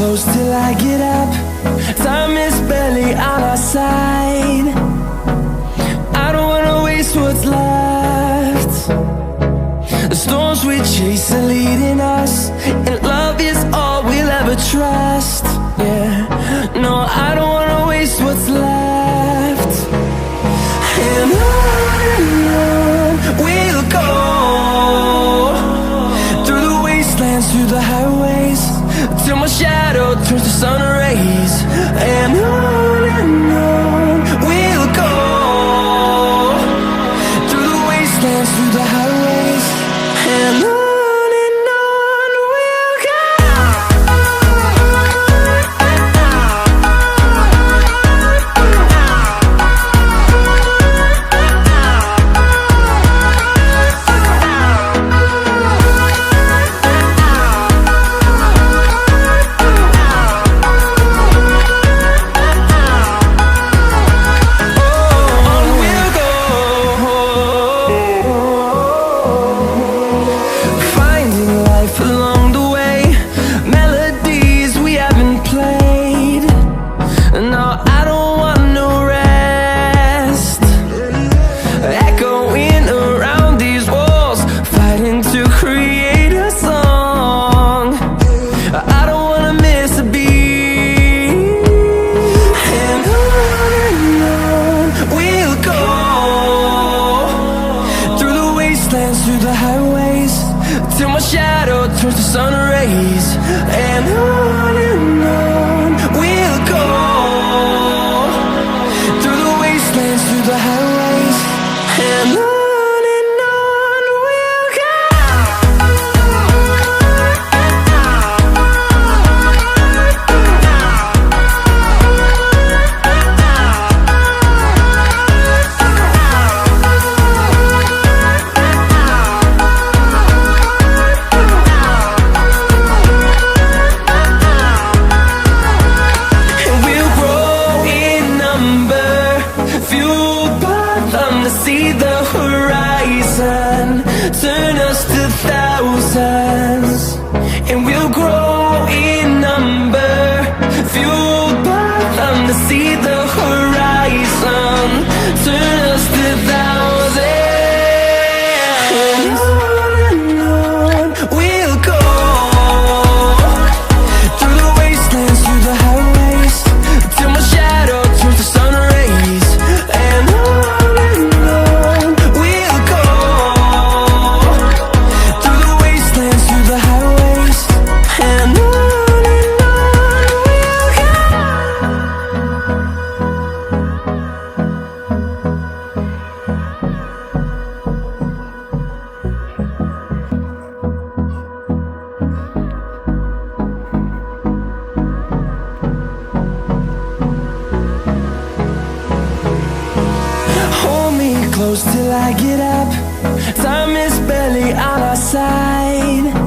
close till I get up. Time is barely on our side. I don't wanna waste what's left. The storms we chase are leading us, and love is all we'll ever trust. Yeah, no, I don't wanna waste what's left. And on we'll go, through the wastelands, through the highways, till my shadow turns to sun rays. And on we'll go, through the wastelands, through the highways, and on we'll go. Through the highways, till my shadow turns to sun rays. And on we'll go, through the wastelands, through the highways, and on we'll go. See the horizon, turn us to thousands, and we'll grow in number, fueled by them. To see the horizon, turn us to thousands, and on we'll go, through the wastelands, through the highways, till my shadow turns to sun rays. And close till I get up. Time is barely on our side.